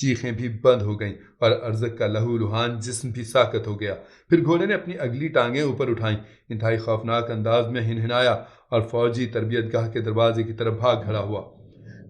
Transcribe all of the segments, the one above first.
چیخیں بھی بند ہو گئیں اور ارزق کا لہو لہان جسم بھی ساکت ہو گیا۔ پھر گھوڑے نے اپنی اگلی ٹانگیں اوپر اٹھائیں، انتہائی خوفناک انداز میں ہنہنایا اور فوجی تربیت گاہ کے دروازے کی طرف بھاگ کھڑا ہوا۔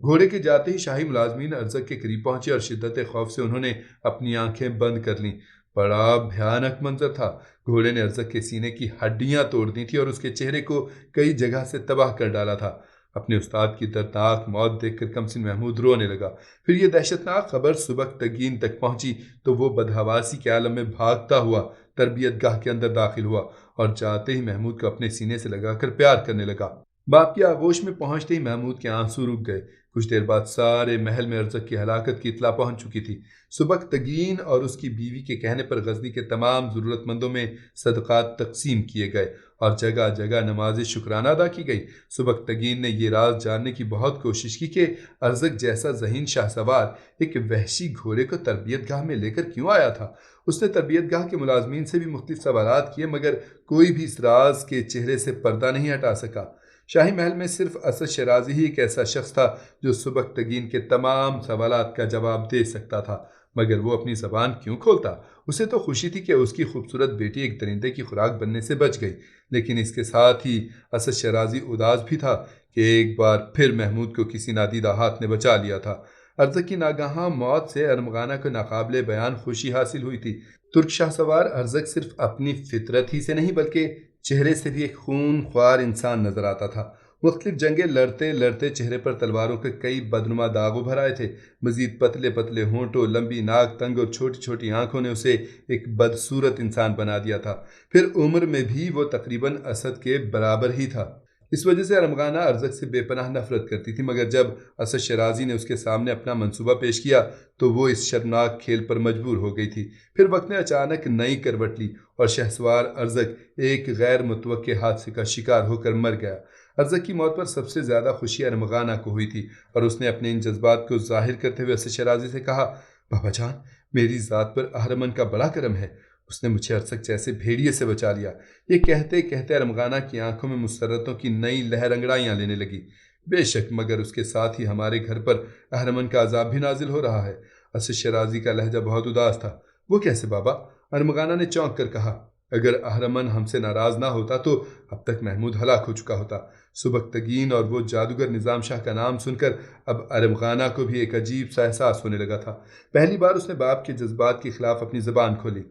گھوڑے کے جاتے ہی شاہی ملازمین ارزق کے قریب پہنچے اور شدت خوف سے انہوں نے اپنی آنکھیں بند کر لیں۔ بڑا بھیانک منظر تھا۔ گھوڑے نے ارزق کے سینے کی ہڈیاں توڑ دی تھی اور اس کے چہرے کو کئی جگہ سے تباہ کر ڈالا تھا۔ اپنے استاد کی دردناک موت دیکھ کر کمسن محمود رونے لگا۔ پھر یہ دہشتناک خبر سبکتگین تک پہنچی تو وہ بدحواسی کے عالم میں بھاگتا ہوا تربیت گاہ کے اندر داخل ہوا اور جاتے ہی محمود کو اپنے سینے سے لگا کر پیار کرنے لگا۔ باپ کی آغوش میں پہنچتے ہی محمود کے آنسو رک گئے۔ کچھ دیر بعد سارے محل میں ارزق کی ہلاکت کی اطلاع پہنچ چکی تھی۔ سبکتگین اور اس کی بیوی کے کہنے پر غزنی کے تمام ضرورت مندوں میں صدقات تقسیم کیے گئے اور جگہ جگہ نماز شکرانہ ادا کی گئی۔ سبکتگین نے یہ راز جاننے کی بہت کوشش کی کہ ارزق جیسا ذہین شاہ سوار ایک وحشی گھوڑے کو تربیت گاہ میں لے کر کیوں آیا تھا۔ اس نے تربیت گاہ کے ملازمین سے بھی مختلف سوالات کیے مگر کوئی بھی اس راز کے چہرے سے پردہ نہیں ہٹا سکا۔ شاہی محل میں صرف اسد شیرازی ہی ایک ایسا شخص تھا جو سبکتگین کے تمام سوالات کا جواب دے سکتا تھا، مگر وہ اپنی زبان کیوں کھولتا؟ اسے تو خوشی تھی کہ اس کی خوبصورت بیٹی ایک درندے کی خوراک بننے سے بچ گئی، لیکن اس کے ساتھ ہی اسد شیرازی اداس بھی تھا کہ ایک بار پھر محمود کو کسی نادیدہ ہاتھ نے بچا لیا تھا۔ ارزق کی ناگہاں موت سے ارمغانہ کو ناقابل بیان خوشی حاصل ہوئی تھی۔ ترک شاہ سوار ارزق صرف اپنی فطرت ہی سے نہیں بلکہ چہرے سے بھی ایک خون خوار انسان نظر آتا تھا۔ مختلف جنگیں لڑتے لڑتے چہرے پر تلواروں کے کئی بدنما داغ ابھر آئے تھے۔ مزید پتلے پتلے ہونٹوں، لمبی ناک، تنگ اور چھوٹی چھوٹی آنکھوں نے اسے ایک بدصورت انسان بنا دیا تھا۔ پھر عمر میں بھی وہ تقریباً اسد کے برابر ہی تھا۔ اس وجہ سے ارمغانہ ارزق سے بے پناہ نفرت کرتی تھی، مگر جب اسد شیرازی نے اس کے سامنے اپنا منصوبہ پیش کیا تو وہ اس شرمناک کھیل پر مجبور ہو گئی تھی۔ پھر وقت نے اچانک نئی کروٹ لی اور شہسوار ارزق ایک غیر متوقع حادثے کا شکار ہو کر مر گیا۔ ارزق کی موت پر سب سے زیادہ خوشی ارمغانہ کو ہوئی تھی اور اس نے اپنے ان جذبات کو ظاہر کرتے ہوئے اسد شیرازی سے کہا، بابا جان، میری ذات پر اہرمن کا بڑا کرم ہے، اس نے مجھے ارزق جیسے بھیڑیے سے بچا لیا۔ یہ کہتے کہتے ارمغانہ کی آنکھوں میں مسرتوں کی نئی لہر انگڑائیاں لینے لگی۔ بے شک، مگر اس کے ساتھ ہی ہمارے گھر پر اہرمن کا عذاب بھی نازل ہو رہا ہے۔ اسد شیرازی کا لہجہ بہت اداس تھا۔ وہ کیسے بابا؟ ارمغانہ نے چونک کر کہا، اگر اہرمن ہم سے ناراض نہ ہوتا تو اب تک محمود ہلاک ہو چکا ہوتا۔ سبکتگین اور وہ جادوگر نظام شاہ کا نام سن کر اب ارمغانہ کو بھی ایک عجیب سا احساس ہونے لگا تھا۔ پہلی بار اس نے باپ کے جذبات کے خلاف اپنی زبان کھولی۔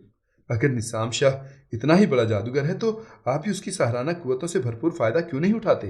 اگر نظام شاہ اتنا ہی بڑا جادوگر ہے تو آپ ہی اس کی سہرانہ قوتوں سے بھرپور فائدہ کیوں نہیں اٹھاتے؟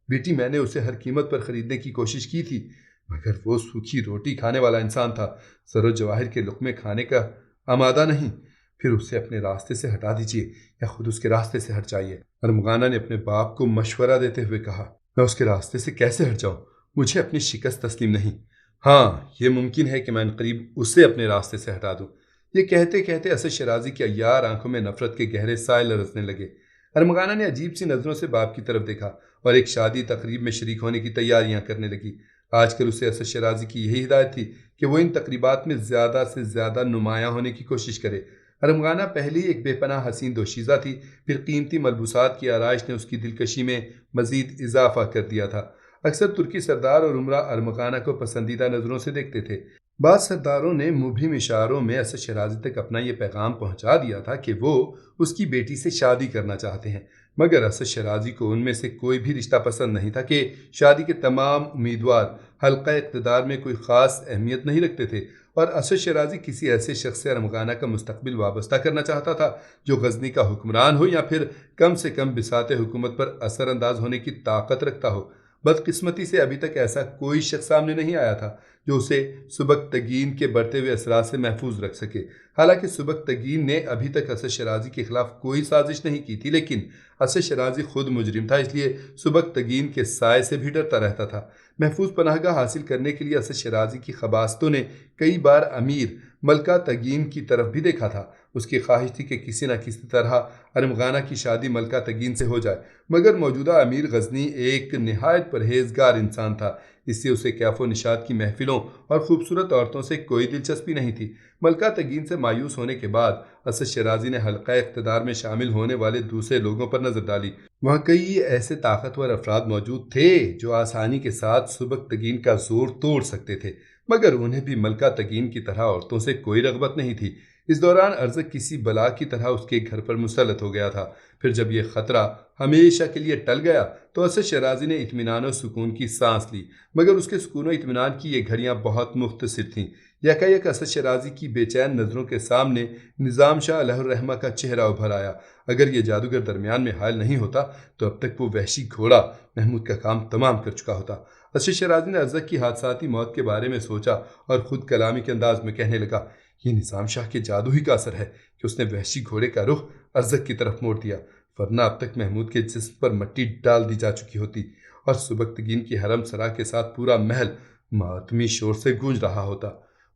بیٹی، میں نے اسے ہر قیمت پر خریدنے کی کوشش کی تھی، مگر وہ سوکھی روٹی کھانے والا انسان تھا، زر و جواہر کے لقمے کھانے کا آمادہ نہیں۔ پھر اسے اپنے راستے سے ہٹا دیجیے یا خود اس کے راستے سے ہٹ جائیے۔ ارمغانہ نے اپنے باپ کو مشورہ دیتے ہوئے کہا، میں اس کے راستے سے کیسے ہٹ جاؤں؟ مجھے اپنی شکست تسلیم نہیں۔ ہاں، یہ ممکن ہے کہ میں عنقریب اسے اپنے راستے سے ہٹا دوں۔ یہ کہتے کہتے اسد شیرازی کی عیار آنکھوں میں نفرت کے گہرے سائے لرزنے لگے۔ ارمغانہ نے عجیب سی نظروں سے باپ کی طرف دیکھا اور ایک شادی تقریب میں شریک ہونے کی تیاریاں کرنے لگی۔ آج کل اسے اسد شیرازی کی یہی ہدایت تھی کہ وہ ان تقریبات میں زیادہ سے زیادہ نمایاں ہونے کی کوشش کرے۔ ارمغانہ پہلے ہی ایک بے پناہ حسین دوشیزہ تھی، پھر قیمتی ملبوسات کی آرائش نے اس کی دلکشی میں مزید اضافہ کر دیا تھا۔ اکثر ترکی سردار اور عمرہ ارمغانہ کو پسندیدہ نظروں سے دیکھتے تھے۔ بعض سرداروں نے مبہم اشاروں میں اسد شیرازی تک اپنا یہ پیغام پہنچا دیا تھا کہ وہ اس کی بیٹی سے شادی کرنا چاہتے ہیں، مگر اسد شیرازی کو ان میں سے کوئی بھی رشتہ پسند نہیں تھا کہ شادی کے تمام امیدوار حلقہ اقتدار میں کوئی خاص اہمیت نہیں رکھتے تھے، اور اسد شیرازی کسی ایسے شخص سے ارمغانہ کا مستقبل وابستہ کرنا چاہتا تھا جو غزنی کا حکمران ہو یا پھر کم سے کم بساط حکومت پر اثر انداز ہونے کی طاقت رکھتا ہو۔ بدقسمتی سے ابھی تک ایسا کوئی شخص سامنے نہیں آیا تھا جو اسے سبکتگین کے بڑھتے ہوئے اثرات سے محفوظ رکھ سکے۔ حالانکہ سبکتگین نے ابھی تک اسد شیرازی کے خلاف کوئی سازش نہیں کی تھی، لیکن اسد شیرازی خود مجرم تھا، اس لیے سبکتگین کے سائے سے بھی ڈرتا رہتا تھا۔ محفوظ پناہ گاہ حاصل کرنے کے لیے اسد شیرازی کی خباستوں نے کئی بار امیر ملکہ تگین کی طرف بھی دیکھا تھا۔ اس کی خواہش تھی کہ کسی نہ کسی طرح ارمغانہ کی شادی ملکہ تگین سے ہو جائے، مگر موجودہ امیر غزنی ایک نہایت پرہیزگار انسان تھا، اس سے اسے کیف و نشاط کی محفلوں اور خوبصورت عورتوں سے کوئی دلچسپی نہیں تھی۔ ملکہ تگین سے مایوس ہونے کے بعد اسد شیرازی نے حلقہ اقتدار میں شامل ہونے والے دوسرے لوگوں پر نظر ڈالی۔ وہاں کئی ایسے طاقتور افراد موجود تھے جو آسانی کے ساتھ سبکتگین کا زور توڑ سکتے تھے۔ مگر انہیں بھی ملکہ تگین کی طرح عورتوں سے کوئی رغبت نہیں تھی۔ اس دوران ارزق کسی بلا کی طرح اس کے گھر پر مسلط ہو گیا تھا۔ پھر جب یہ خطرہ ہمیشہ کے لیے ٹل گیا تو اسد شیرازی نے اطمینان و سکون کی سانس لی، مگر اس کے سکون و اطمینان کی یہ گھڑیاں بہت مختصر تھیں۔ یکایک اسد شیرازی کی بے چین نظروں کے سامنے نظام شاہ علیہ الرحمہ کا چہرہ ابھر آیا۔ اگر یہ جادوگر درمیان میں حائل نہیں ہوتا تو اب تک وہ وحشی گھوڑا محمود کا کام تمام کر چکا ہوتا۔ اسد شیرازی نے ارزق کی حادثاتی موت کے بارے میں سوچا اور خود کلامی کے انداز میں کہنے لگا، یہ نظام شاہ کے جادو ہی کا اثر ہے کہ اس نے وحشی گھوڑے کا رخ ارزق کی طرف موڑ دیا، ورنہ اب تک محمود کے جسم پر مٹی ڈال دی جا چکی ہوتی اور سبکتگین کی حرم سرا کے ساتھ پورا محل ماتمی شور سے گونج رہا ہوتا۔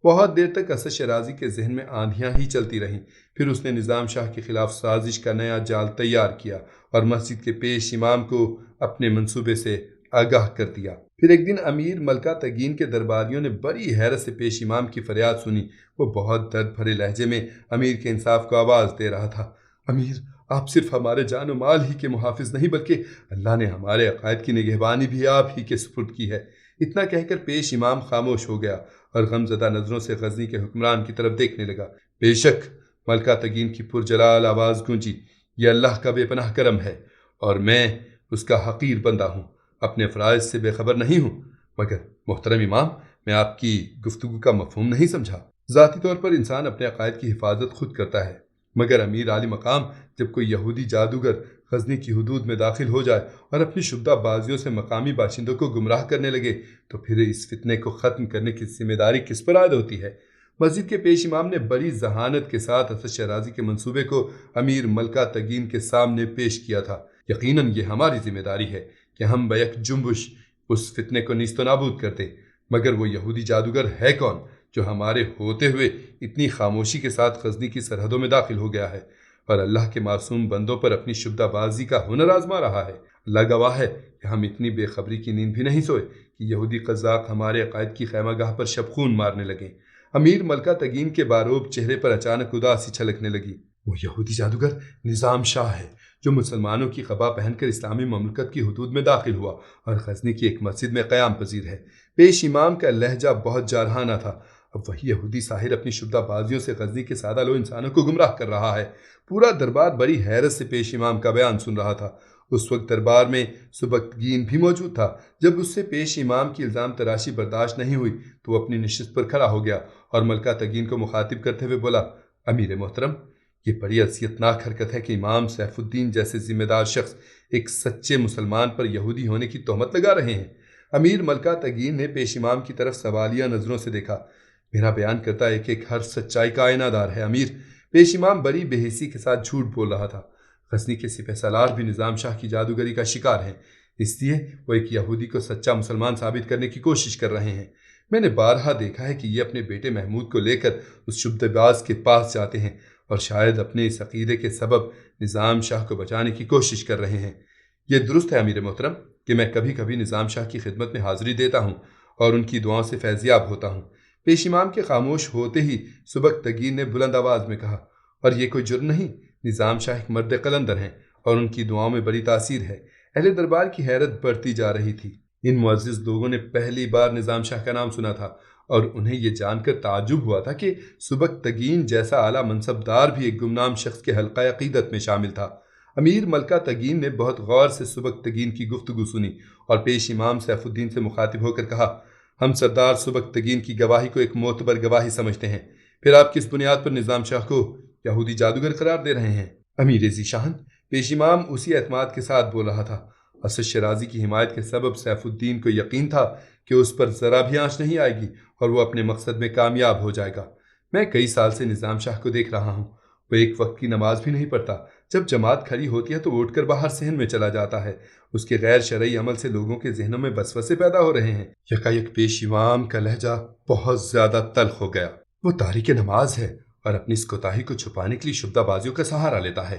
بہت دیر تک اسد شیرازی کے ذہن میں آندھیاں ہی چلتی رہیں۔ پھر اس نے نظام شاہ کے خلاف سازش کا نیا جال تیار کیا اور مسجد کے پیش امام کو اپنے منصوبے سے آگاہ کر دیا۔ پھر ایک دن امیر ملکہ تگین کے درباریوں نے بڑی حیرت سے پیش امام کی فریاد سنی۔ وہ بہت درد بھرے لہجے میں امیر کے انصاف کو آواز دے رہا تھا، امیر، آپ صرف ہمارے جان و مال ہی کے محافظ نہیں بلکہ اللہ نے ہمارے عقائد کی نگہبانی بھی آپ ہی کے سپرد کی ہے۔ اتنا کہہ کر پیش امام خاموش ہو گیا اور غمزدہ نظروں سے غزنی کے حکمران کی طرف دیکھنے لگا۔ بے شک، ملکہ تگین کی پرجلال آواز گونجی، یہ اللہ کا بے پناہ کرم ہے اور میں اس کا حقیر بندہ ہوں، اپنے فرائض سے بے خبر نہیں ہوں۔ مگر محترم امام، میں آپ کی گفتگو کا مفہوم نہیں سمجھا۔ ذاتی طور پر انسان اپنے عقائد کی حفاظت خود کرتا ہے، مگر امیر عالی مقام، جب کوئی یہودی جادوگر غزنی کی حدود میں داخل ہو جائے اور اپنی شبدہ بازیوں سے مقامی باشندوں کو گمراہ کرنے لگے تو پھر اس فتنے کو ختم کرنے کی ذمہ داری کس پر عائد ہوتی ہے؟ مسجد کے پیش امام نے بڑی ذہانت کے ساتھ اسد شیرازی کے منصوبے کو امیر ملکہ تگین کے سامنے پیش کیا تھا۔ یقیناً یہ ہماری ذمہ داری ہے کہ ہم بیک جنبش اس فتنے کو نیست و نابود کر دیں، مگر وہ یہودی جادوگر ہے کون جو ہمارے ہوتے ہوئے اتنی خاموشی کے ساتھ غزنی کی سرحدوں میں داخل ہو گیا ہے اور اللہ کے معصوم بندوں پر اپنی شبدہ بازی کا ہنر آزما رہا ہے؟ اللہ گواہ ہے کہ ہم اتنی بے خبری کی نیند بھی نہیں سوئے کہ یہودی قزاق ہمارے عقائد کی خیمہ گاہ پر شبخون مارنے لگیں۔ امیر ملکہ تگین کے باروب چہرے پر اچانک اداسی چھلکنے لگی۔ وہ یہودی جادوگر نظام شاہ ہے جو مسلمانوں کی قبا پہن کر اسلامی مملکت کی حدود میں داخل ہوا اور غزنی کی ایک مسجد میں قیام پذیر ہے۔ پیش امام کا لہجہ بہت جارحانہ تھا۔ اب وہی یہودی ساحر اپنی شبدہ بازیوں سے غزنی کے سادہ لو انسانوں کو گمراہ کر رہا ہے۔ پورا دربار بڑی حیرت سے پیش امام کا بیان سن رہا تھا۔ اس وقت دربار میں سبکتگین بھی موجود تھا۔ جب اس سے پیش امام کی الزام تراشی برداشت نہیں ہوئی تو وہ اپنی نشست پر کھڑا ہو گیا اور ملکہ تگین کو مخاطب کرتے ہوئے بولا، امیر محترم، یہ بڑی اذیتناک حرکت ہے کہ امام سیف الدین جیسے ذمہ دار شخص ایک سچے مسلمان پر یہودی ہونے کی تہمت لگا رہے ہیں۔ امیر ملکہ تگین نے پیش امام کی طرف سوالیہ نظروں سے دیکھا۔ میرا بیان کرتا ہے کہ ایک ہر سچائی کا آئینہ دار ہے امیر۔ پیش امام بڑی بے حسی کے ساتھ جھوٹ بول رہا تھا۔ غزنی کے سپہ سالار بھی نظام شاہ کی جادوگری کا شکار ہیں، اس لیے وہ ایک یہودی کو سچا مسلمان ثابت کرنے کی کوشش کر رہے ہیں۔ میں نے بارہا دیکھا ہے کہ یہ اپنے بیٹے محمود کو لے کر اس شبدہ باز کے پاس جاتے ہیں اور شاید اپنے اس عقیدے کے سبب نظام شاہ کو بچانے کی کوشش کر رہے ہیں۔ یہ درست ہے امیر محترم کہ میں کبھی کبھی نظام شاہ کی خدمت میں حاضری دیتا ہوں اور ان کی دعاؤں سے فیضیاب ہوتا ہوں۔ پیش امام کے خاموش ہوتے ہی سبکتگین نے بلند آواز میں کہا، اور یہ کوئی جرم نہیں، نظام شاہ ایک مرد قلندر ہیں اور ان کی دعاؤں میں بڑی تاثیر ہے۔ اہل دربار کی حیرت بڑھتی جا رہی تھی۔ ان معزز لوگوں نے پہلی بار نظام شاہ کا نام سنا تھا اور انہیں یہ جان کر تعجب ہوا تھا کہ سبکتگین جیسا اعلیٰ منصب دار بھی ایک گمنام شخص کے حلقہ عقیدت میں شامل تھا۔ امیر ملکہ تگین نے بہت غور سے سبکتگین کی گفتگو سنی اور پیش امام سیف الدین سے مخاطب ہو کر کہا، ہم سردار سبکتگین کی گواہی کو ایک معتبر گواہی سمجھتے ہیں، پھر آپ کس بنیاد پر نظام شاہ کو یہودی جادوگر قرار دے رہے ہیں؟ امیر ذیشان، پیش امام اسی اعتماد کے ساتھ بول رہا تھا، اسد شیرازی کی حمایت کے سبب سیف الدین کو یقین تھا کہ اس پر ذرا بھی آنچ نہیں آئے گی اور وہ اپنے مقصد میں کامیاب ہو جائے گا۔ میں کئی سال سے نظام شاہ کو دیکھ رہا ہوں، وہ ایک وقت کی نماز بھی نہیں پڑھتا، جب جماعت کھڑی ہوتی ہے تو اٹھ کر باہر صحن میں چلا جاتا ہے۔ اس کے غیر شرعی عمل سے لوگوں کے ذہنوں میں وسوسے پیدا ہو رہے ہیں۔ یکایک پیش امام کا لہجہ بہت زیادہ تلخ ہو گیا۔ وہ تاریک نماز ہے اور اپنی اس کوتاہی کو چھپانے کے لیے شبدہ بازیوں کا سہارا لیتا ہے،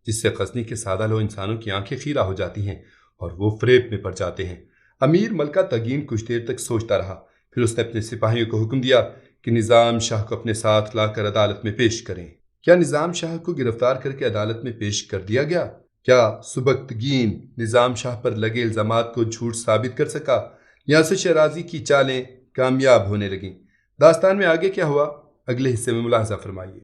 جس سے غزنی کے سادہ لو انسانوں کی آنکھیں خیرہ ہو جاتی ہیں اور وہ فریب میں پڑ جاتے ہیں۔ امیر ملکہ تگین کچھ دیر تک سوچتا رہا، پھر اس نے اپنے سپاہیوں کو حکم دیا کہ نظام شاہ کو اپنے ساتھ لا کر عدالت میں پیش کریں۔ کیا نظام شاہ کو گرفتار کر کے عدالت میں پیش کر دیا گیا؟ کیا سبکتگین نظام شاہ پر لگے الزامات کو جھوٹ ثابت کر سکا یا اسد شیرازی کی چالیں کامیاب ہونے لگیں۔ داستان میں آگے کیا ہوا، اگلے حصے میں ملاحظہ فرمائیے۔